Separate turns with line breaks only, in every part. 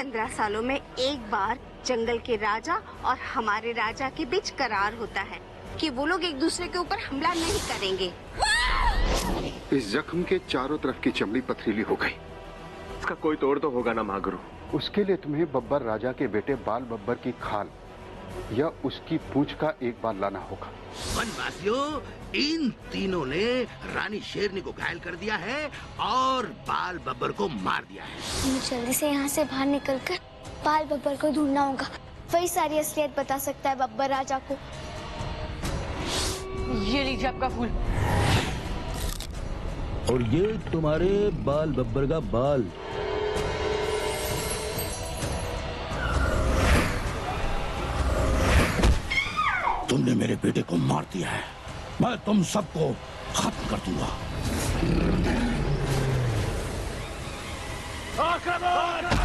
15 सालों में एक बार जंगल के राजा और हमारे राजा के बीच करार होता है कि वो लोग एक दूसरे के ऊपर हमला नहीं करेंगे।
इस जख्म के चारों तरफ की चमड़ी पथरीली हो गई।
इसका कोई तोड़ तो होगा ना महागुरु।
उसके लिए तुम्हें बब्बर राजा के बेटे बाल बब्बर की खाल या उसकी पूंछ का एक बार लाना होगा।
वनवासियों, इन तीनों ने रानी शेरनी को घायल कर दिया है और बाल बब्बर को मार दिया है।
हमें जल्दी से यहाँ से बाहर निकलकर बाल बब्बर को ढूंढना होगा। वही सारी असलियत बता सकता है बब्बर राजा को।
ये लीजिए आपका फूल।
और ये तुम्हारे बाल बब्बर का बाल।
तुमने मेरे बेटे को मार दिया है, मैं तुम सबको खत्म कर दूंगा।
आक्रमण!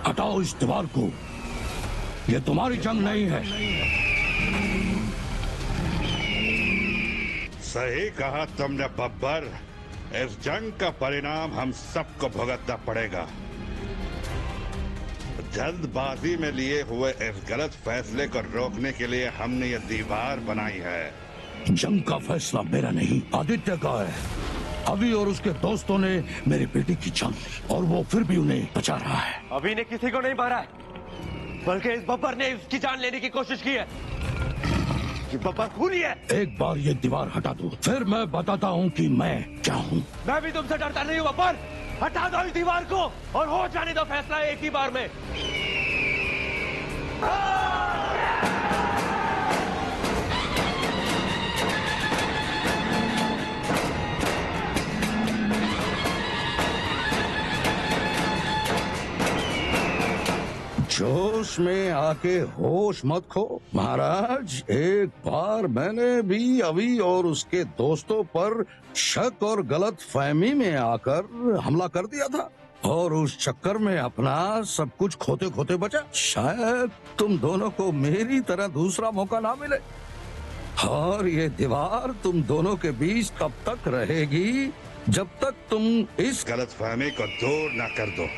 हटाओ इस दीवार को, ये तुम्हारी जंग नहीं है।
सही कहा तुमने बब्बर, इस जंग का परिणाम हम सबको भुगतना पड़ेगा। जल्दबाजी में लिए हुए इस गलत फैसले को रोकने के लिए हमने ये दीवार बनाई है।
जंग का फैसला मेरा नहीं, आदित्य का है। अभी और उसके दोस्तों ने मेरे बेटे की जान ली और वो फिर भी उन्हें बचा रहा है।
अभी ने किसी को नहीं मारा है, बल्कि इस बब्बर ने उसकी जान लेने की कोशिश की है। ये बब्बर खूनी है।
एक बार ये दीवार हटा दो, फिर मैं बताता हूँ कि मैं क्या हूँ।
मैं भी तुमसे डरता नहीं हूँ बब्बर। हटा दो इस दीवार को और हो जाने दो फैसला एक ही बार में।
जोश में आके होश मत खो महाराज। एक बार मैंने भी अभी और उसके दोस्तों पर शक और गलत फहमी में आकर हमला कर दिया था और उस चक्कर में अपना सब कुछ खोते खोते बचा। शायद तुम दोनों को मेरी तरह दूसरा मौका ना मिले और ये दीवार तुम दोनों के बीच तब तक रहेगी जब तक तुम इस
गलतफहमी को दूर न कर दो।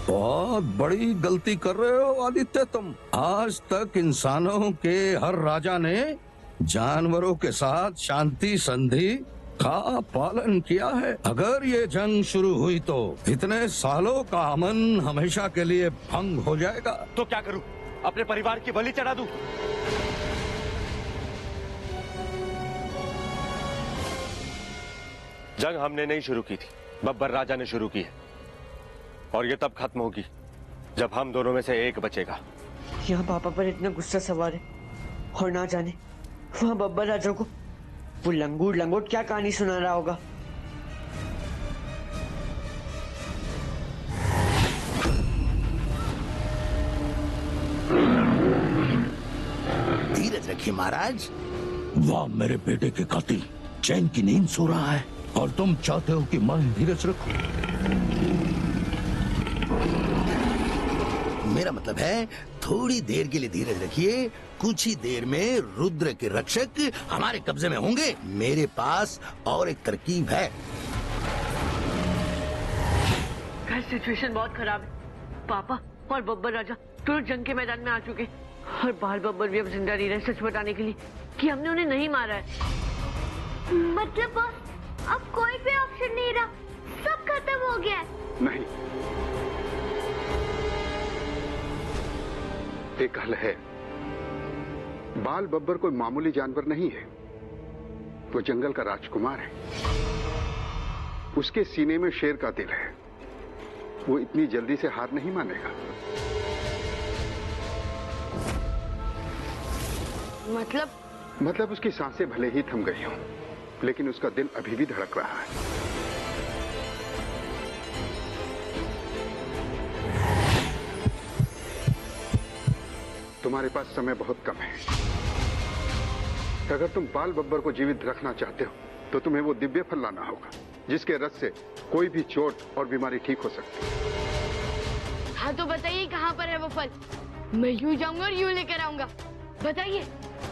बहुत बड़ी गलती कर रहे हो आदित्य तुम। आज तक इंसानों के हर राजा ने जानवरों के साथ शांति संधि का पालन किया है। अगर ये जंग शुरू हुई तो इतने सालों का अमन हमेशा के लिए भंग हो जाएगा।
तो क्या करूं? अपने परिवार की बलि चढ़ा दूं? जंग हमने नहीं शुरू की थी, बब्बर राजा ने शुरू की है और ये तब खत्म होगी जब हम दोनों में से एक बचेगा।
यहाँ पापा पर इतना गुस्सा सवार है और ना जाने वहाँ बब्बर राजा को वो लंगूट लंगोट क्या कहानी सुना रहा होगा।
धीरज रखिए महाराज। वाह मेरे बेटे के कातिल, चैन की नींद सो रहा है और तुम चाहते हो कि मैं धीरज रखूं। मेरा मतलब है थोड़ी देर के लिए धीरज रखिए। कुछ ही देर में रुद्र के रक्षक हमारे कब्जे में होंगे। मेरे पास और एक तरकीब है।
सिचुएशन बहुत खराब है। पापा और बब्बर राजा दोनों जंग के मैदान में आ चुके और बाल बब्बर भी अब जिंदा नहीं रहे सच बताने के लिए कि हमने उन्हें नहीं मारा है।
मतलब बॉस, अब कोई भी ऑप्शन नहीं रहा, सब खत्म हो गया है।
नहीं, एक हल है। बाल बब्बर कोई मामूली जानवर नहीं है, वो जंगल का राजकुमार है। उसके सीने में शेर का दिल है, वो इतनी जल्दी से हार नहीं मानेगा। मतलब उसकी सांसें भले ही थम गई हों, लेकिन उसका दिल अभी भी धड़क रहा है। तुम्हारे पास समय बहुत कम है। अगर तुम बाल बब्बर को जीवित रखना चाहते हो तो तुम्हें वो दिव्य फल लाना होगा, जिसके रस से कोई भी चोट और बीमारी ठीक हो सकती है।
हाँ तो बताइए कहाँ पर है वो फल? मैं यूं जाऊंगा और यूं लेकर आऊंगा, बताइए।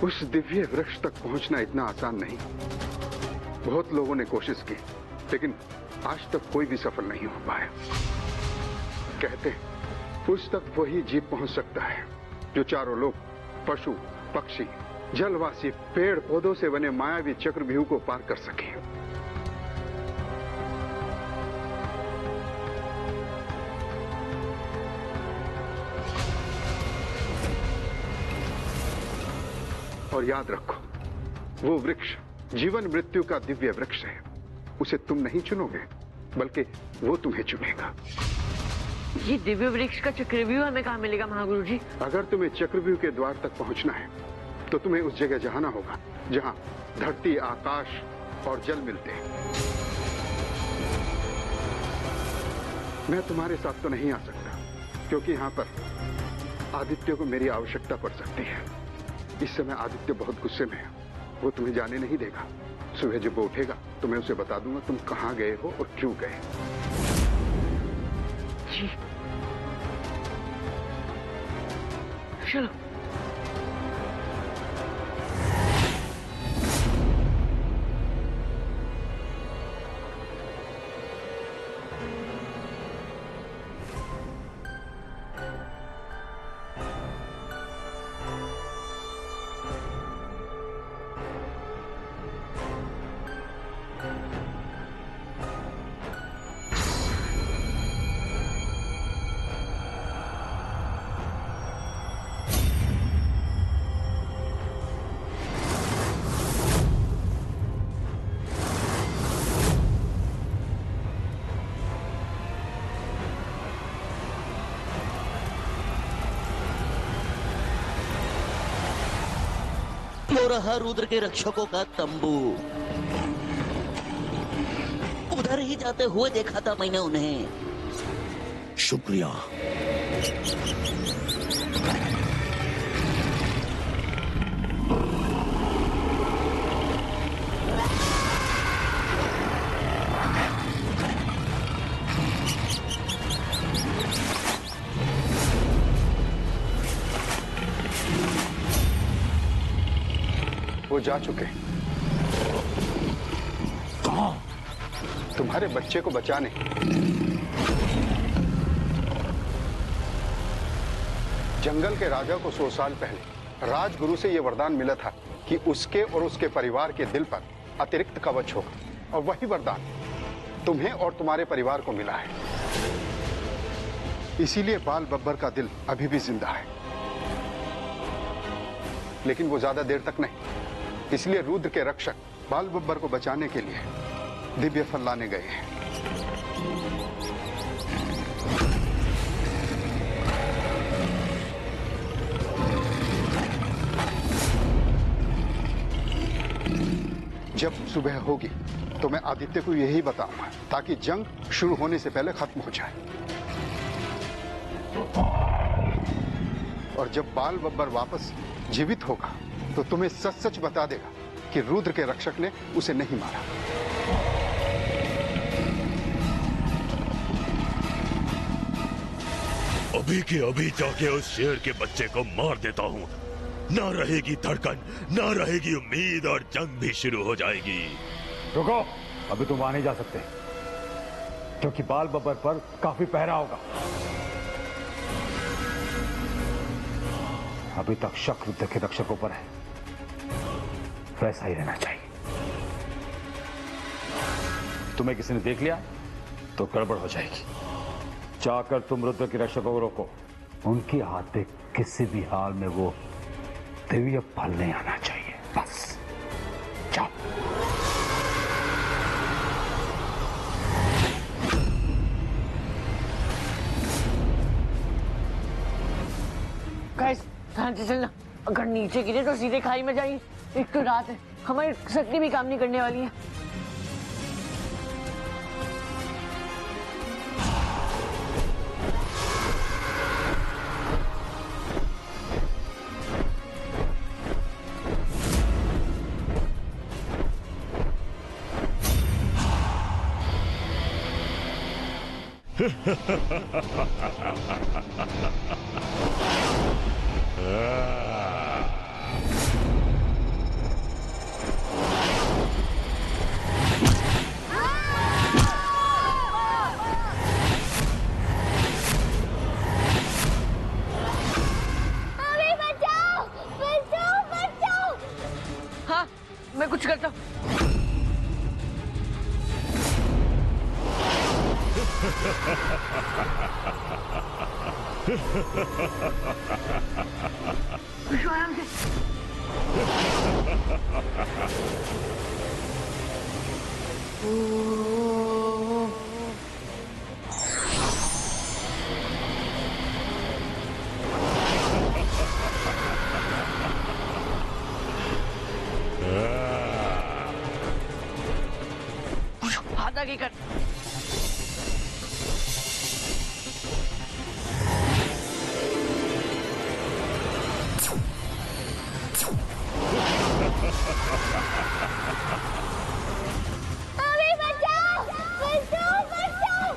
उस दिव्य वृक्ष तक पहुंचना इतना आसान नहीं। बहुत लोगों ने कोशिश की, लेकिन आज तक कोई भी सफल नहीं हो पाया। कहते हैं उस तक वही जीव पहुंच सकता है जो चारों लोग, पशु, पक्षी, जलवासी, पेड़ पौधों से बने मायावी चक्रव्यूह को पार कर सके। और याद रखो, वो वृक्ष जीवन मृत्यु का दिव्य वृक्ष है। उसे तुम नहीं चुनोगे, बल्कि वो तुम्हें चुनेगा।
ये दिव्य वृक्ष का चक्रव्यूह हमें कहाँ मिलेगा महागुरु जी?
अगर तुम्हें चक्रव्यूह के द्वार तक पहुंचना है तो तुम्हें उस जगह जाना होगा जहां धरती, आकाश और जल मिलते हैं। मैं तुम्हारे साथ तो नहीं आ सकता, क्योंकि यहां पर आदित्य को मेरी आवश्यकता पड़ सकती है। इस समय आदित्य बहुत गुस्से में है, वो तुम्हें जाने नहीं देगा। सुबह जब वो उठेगा तो मैं उसे बता दूंगा तुम कहां गए हो और क्यों गए।
जी चलो।
वो रहा रुद्र के रक्षकों का तंबू। उधर ही जाते हुए देखा था मैंने उन्हें।
शुक्रिया।
वो जा चुके।
कहां?
तुम्हारे बच्चे को बचाने। जंगल के राजा को 100 साल पहले राजगुरु से यह वरदान मिला था कि उसके और उसके परिवार के दिल पर अतिरिक्त कवच होगा, और वही वरदान तुम्हें और तुम्हारे परिवार को मिला है। इसीलिए बाल बब्बर का दिल अभी भी जिंदा है, लेकिन वो ज्यादा देर तक नहीं। इसलिए रुद्र के रक्षक बाल बब्बर को बचाने के लिए दिव्य फल लाने गए हैं। जब सुबह होगी तो मैं आदित्य को यही बताऊंगा, ताकि जंग शुरू होने से पहले खत्म हो जाए। और जब बाल बब्बर वापस जीवित होगा तो तुम्हें सच सच बता देगा कि रुद्र के रक्षक ने उसे नहीं मारा।
अभी के अभी जाके उस शेर के बच्चे को मार देता हूँ। ना रहेगी धड़कन, ना रहेगी उम्मीद, और जंग भी शुरू हो जाएगी।
रुको, अभी तुम वहां नहीं जा सकते, क्योंकि बाल बब्बर पर काफी पहरा होगा। अभी तक शक रुद्र के रक्षकों पर है, वैसा ही रहना चाहिए। तुम्हें किसी ने देख लिया तो गड़बड़ हो जाएगी। जाकर तुम रुद्र के रक्षकों को रोको। उनके हाथ पे किसी भी हाल में वो दिव्य फल नहीं आना चाहिए। बस जाओ।
गाइस ध्यान से चलना, अगर नीचे गिरे तो सीधे खाई में जाएंगे। एक तो रात है, हमारी शक्ति भी काम नहीं करने वाली है। हाँ, मैं कुछ करता हूँ। आराम से। हाथ आगे कर।
अभी बचाओ, बचाओ, बचाओ।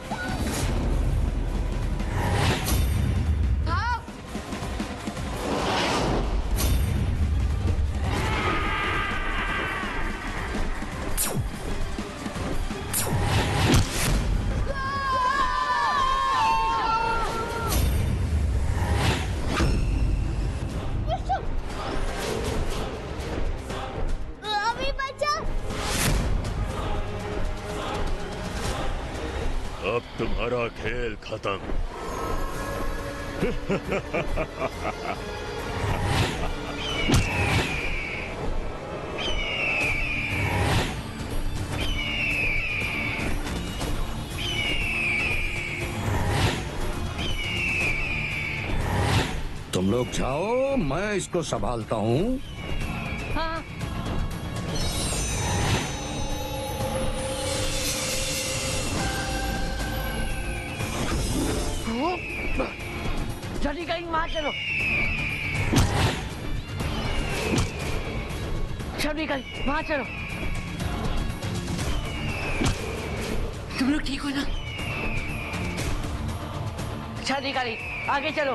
अभी बचाओ।
अब तुम्हारा खेल खत्म।
तुम लोग जाओ, मैं इसको संभालता हूँ।
हाँ। जल्दी कहीं वहां चलो। जल्दी कहीं वहां चलो। तुम लोग ठीक हो ना? जल्दी कहीं आगे चलो।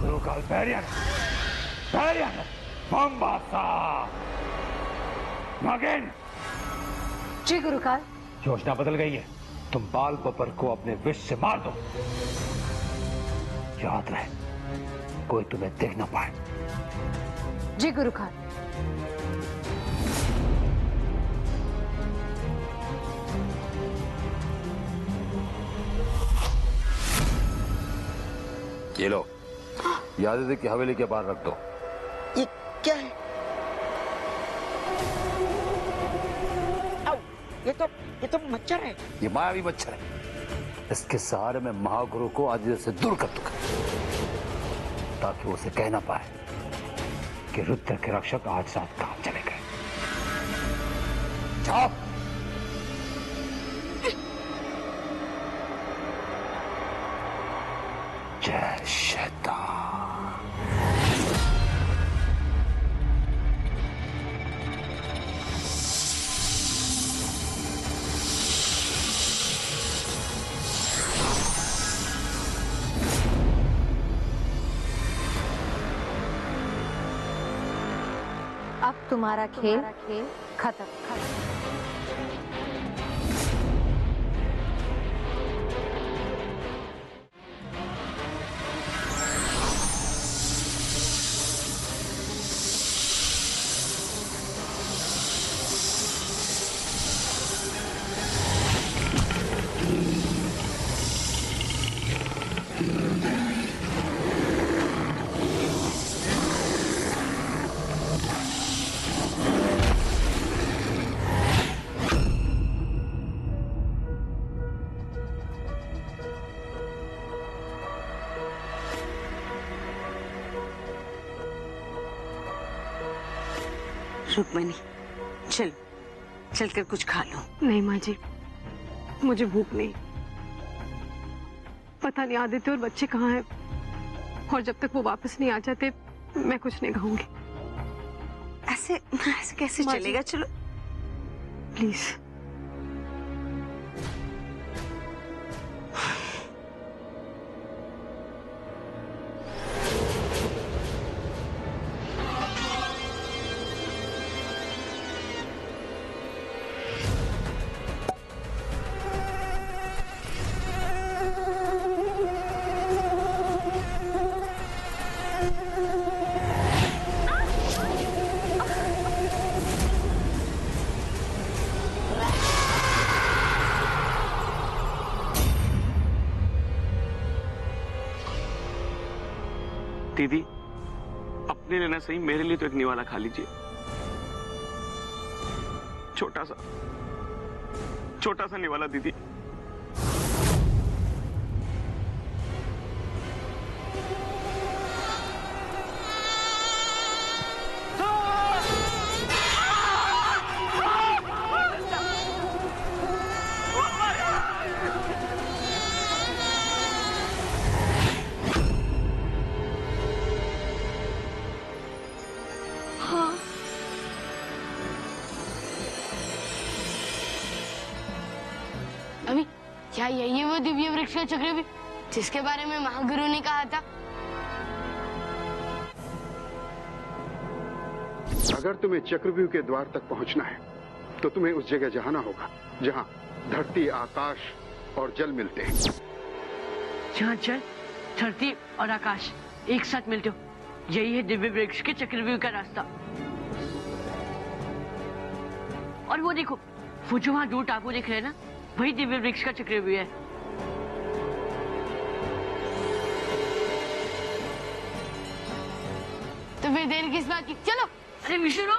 गुरुकाल बैरियन, बैरियन, बम्बासा, नागिन।
जी गुरुकाल।
योजना बदल गई है। तुम बाल बब्बर को अपने विष से मार दो। याद रहे, कोई तुम्हें देख ना पाए।
जी गुरुकाल।
ये लो, याद की हवेली के बाहर रख दो।
ये क्या है? ये तो मच्छर है।
ये मायावी मच्छर है। इसके सहारे में महागुरु को आज से दूर कर दूंगा, ताकि वो उसे कह ना पाए कि रुद्र के रक्षक आज रात कहां चले गए। जाओ। जय शैतान।
अब तुम्हारा खेल खत्म।
रुक्मणी, चल चलकर कुछ खा लो।
नहीं माँ जी, मुझे भूख नहीं। पता नहीं आदित्य और बच्चे कहाँ हैं, और जब तक वो वापस नहीं आ जाते मैं कुछ नहीं खाऊंगी।
ऐसे कैसे चलेगा? चलो
प्लीज।
दीदी, अपने लिए ना सही मेरे लिए तो एक निवाला खा लीजिए, छोटा सा निवाला दीदी।
अभी क्या यही है वो दिव्य वृक्ष का चक्रव्यूह जिसके बारे में महागुरु ने कहा था?
अगर तुम्हें चक्रव्यूह के द्वार तक पहुंचना है तो तुम्हें उस जगह जाना होगा जहां धरती, आकाश और जल मिलते हैं।
जहाँ जल, धरती और आकाश एक साथ मिलते हो, यही है दिव्य वृक्ष के चक्रव्यूह का रास्ता। और वो देखो, वो जो वहां दूर टापू दिख रहे हैं ना, वही दिव्य वृक्ष का चक्रव्यूह है।
तो फिर देर किस बात की? चलो।
अरे विष्णु,